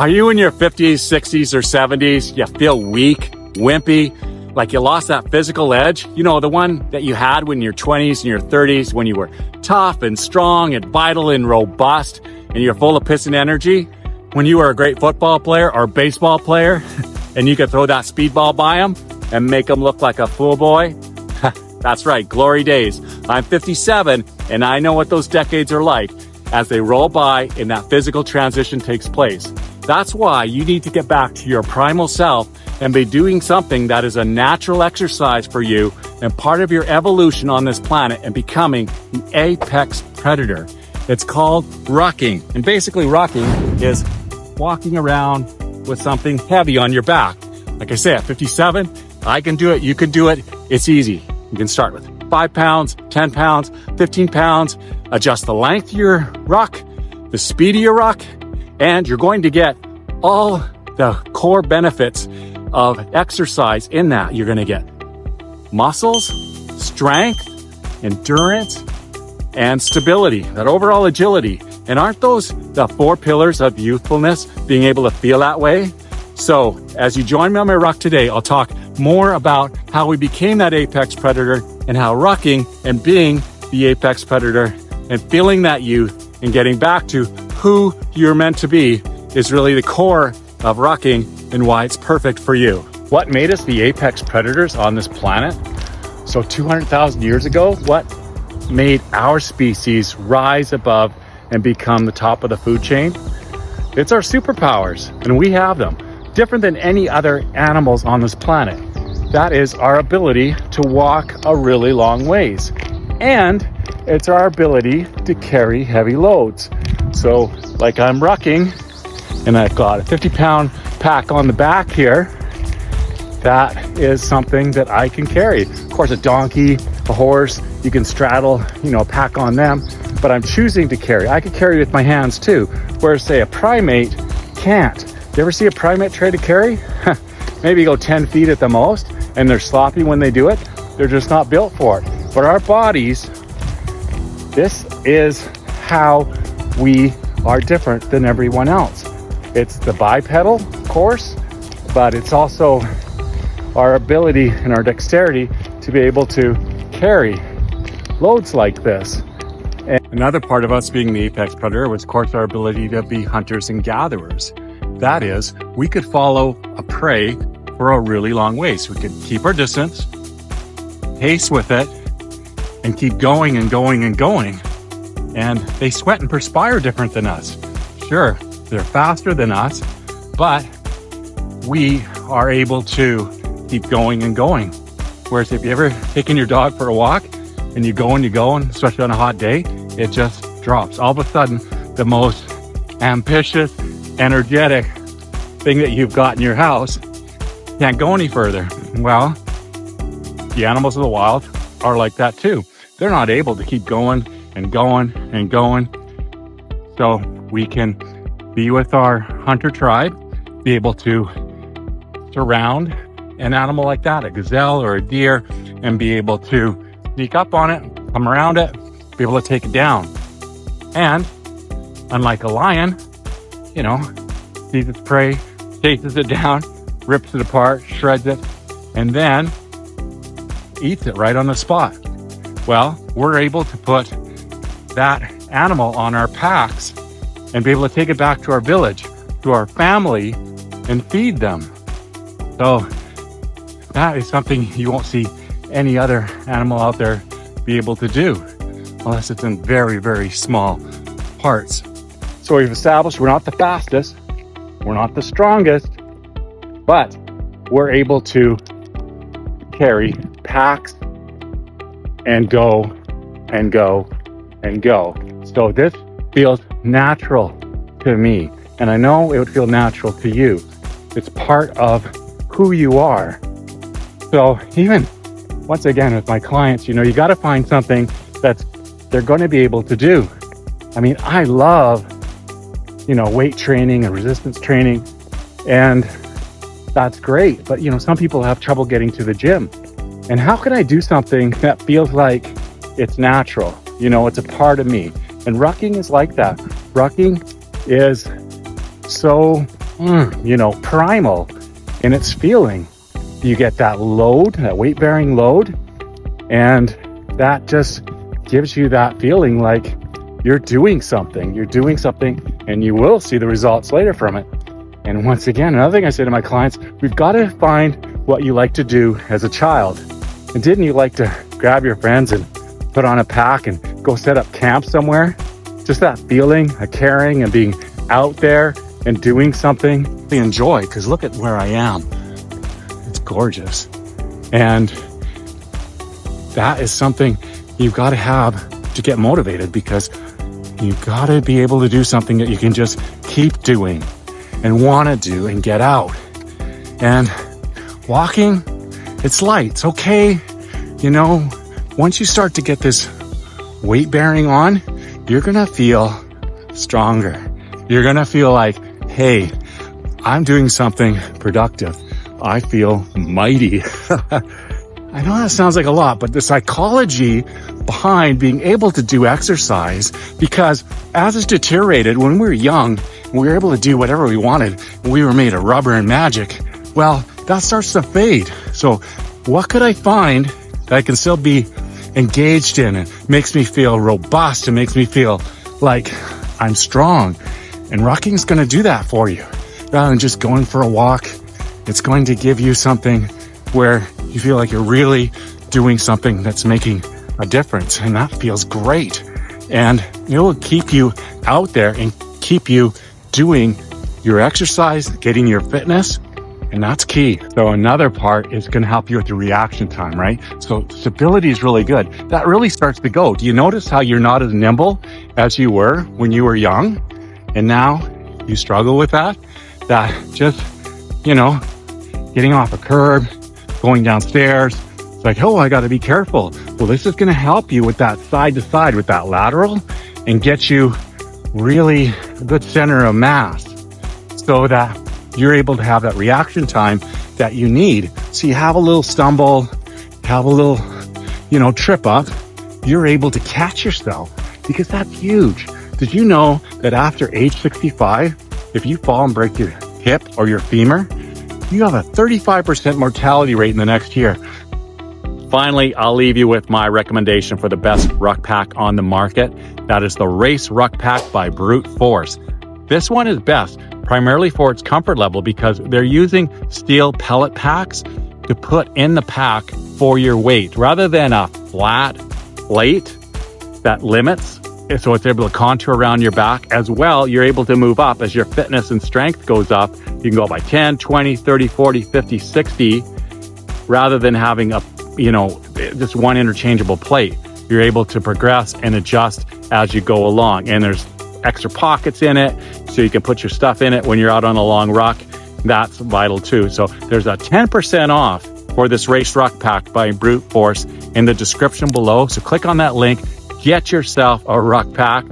Are you in your 50s, 60s, or 70s? You feel weak, wimpy, like you lost that physical edge? You know, the one that you had when you're 20s and your 30s, when you were tough and strong and vital and robust and you're full of piss and energy? When you were a great football player or baseball player and you could throw that speedball by them and make them look like a fool boy? That's right, glory days. I'm 57 and I know what those decades are like as they roll by and that physical transition takes place. That's why you need to get back to your primal self and be doing something that is a natural exercise for you and part of your evolution on this planet and becoming the apex predator. It's called rucking. And basically rucking is walking around with something heavy on your back. Like I say, at 57, I can do it, you can do it. It's easy. You can start with 5 pounds, 10 pounds, 15 pounds, adjust the length of your ruck, the speed of your ruck, and you're going to get all the core benefits of exercise in that. You're going to get muscles, strength, endurance, and stability, that overall agility. And aren't those the 4 pillars of youthfulness, being able to feel that way? So as you join me on my ruck today, I'll talk more about how we became that apex predator and how rucking and being the apex predator and feeling that youth and getting back to who you're meant to be is really the core of rucking and why it's perfect for you. What made us the apex predators on this planet? So 200,000 years ago, what made our species rise above and become the top of the food chain? It's our superpowers, and we have them. Different than any other animals on this planet. That is our ability to walk a really long ways. And it's our ability to carry heavy loads. So like I'm rucking and I've got a 50-pound pack on the back here. That is something that I can carry. Of course, a donkey, a horse, you can straddle, a pack on them, but I'm choosing to carry. I could carry with my hands too, whereas say a primate can't. You ever see a primate try to carry? Maybe go 10 feet at the most, and they're sloppy when they do it. They're just not built for it. But our bodies, this is how we are different than everyone else. It's the bipedal, of course, but it's also our ability and our dexterity to be able to carry loads like this. And another part of us being the apex predator was, of course, our ability to be hunters and gatherers. That is, we could follow a prey for a really long ways. We could keep our distance, pace with it, and keep going and going and going. And they sweat and perspire different than us. Sure, they're faster than us, but we are able to keep going and going. Whereas if you ever taken your dog for a walk and you go, especially on a hot day, it just drops. All of a sudden, the most ambitious, energetic thing that you've got in your house can't go any further. Well, the animals of the wild are like that too. They're not able to keep going and going and going. So we can be with our hunter tribe, be able to surround an animal like that, a gazelle or a deer, and be able to sneak up on it, come around it, be able to take it down. And unlike a lion, sees its prey, chases it down, rips it apart, shreds it, and then eats it right on the spot. Well, we're able to put that animal on our packs and be able to take it back to our village, to our family, and feed them. So that is something you won't see any other animal out there be able to do, unless it's in very, very small parts. So we've established we're not the fastest, we're not the strongest, but we're able to carry packs and go and go and go. So this feels natural to me, and I know it would feel natural to you. It's part of who you are. So even once again with my clients, you got to find something that they're going to be able to do. I mean, I love weight training and resistance training, and that's great. But, some people have trouble getting to the gym. And how can I do something that feels like it's natural? It's a part of me. And rucking is like that. Rucking is so primal in its feeling. You get that load, that weight-bearing load, and that just gives you that feeling like you're doing something, and you will see the results later from it. And once again, another thing I say to my clients, we've got to find what you like to do as a child. And didn't you like to grab your friends and put on a pack and go set up camp somewhere? Just that feeling of caring and being out there and doing something they enjoy. Because look at where I am. It's gorgeous. And that is something you've got to have to get motivated, because you've got to be able to do something that you can just keep doing and want to do and get out. And walking, it's light, it's okay. Once you start to get this weight bearing on, you're gonna feel stronger. You're gonna feel like, hey, I'm doing something productive. I feel mighty. I know that sounds like a lot, but the psychology behind being able to do exercise, because as it's deteriorated, when we were young, we were able to do whatever we wanted, and we were made of rubber and magic, well, that starts to fade. So what could I find that I can still be engaged in and makes me feel robust and makes me feel like I'm strong? And Rucking's going to do that for you. Rather than just going for a walk, it's going to give you something where you feel like you're really doing something that's making a difference. And that feels great. And it will keep you out there and keep you doing your exercise, getting your fitness. And that's key. So another part is going to help you with your reaction time, right? So stability is really good. That really starts to go. Do you notice how you're not as nimble as you were when you were young? And now you struggle with that? That just, getting off a curb, going downstairs. It's like, oh, I got to be careful. Well, this is going to help you with that side to side, with that lateral, and get you really a good center of mass so that you're able to have that reaction time that you need. So you have a little stumble, have a little, trip up, you're able to catch yourself, because that's huge. Did you know that after age 65, if you fall and break your hip or your femur, you have a 35% mortality rate in the next year. Finally, I'll leave you with my recommendation for the best ruck pack on the market. That is the Race Ruck Pack by Brute Force. This one is best primarily for its comfort level, because they're using steel pellet packs to put in the pack for your weight rather than a flat plate that limits. So it's able to contour around your back as well. You're able to move up as your fitness and strength goes up. You can go by 10, 20, 30, 40, 50, 60, rather than having just one interchangeable plate. You're able to progress and adjust as you go along. And there's extra pockets in it, so you can put your stuff in it when you're out on a long ruck. That's vital too. So there's a 10% off for this Race Ruck Pack by Brute Force in the description below. So click on that link, get yourself a ruck pack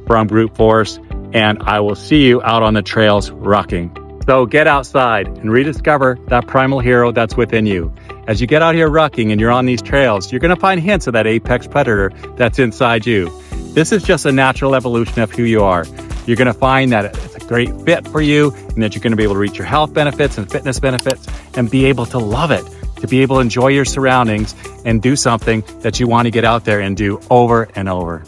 from Brute Force, and I will see you out on the trails rucking. So get outside and rediscover that primal hero that's within you. As you get out here rucking and you're on these trails, you're going to find hints of that apex predator that's inside you. This is just a natural evolution of who you are. You're going to find that it's a great fit for you, and that you're going to be able to reach your health benefits and fitness benefits and be able to love it, to be able to enjoy your surroundings and do something that you want to get out there and do over and over.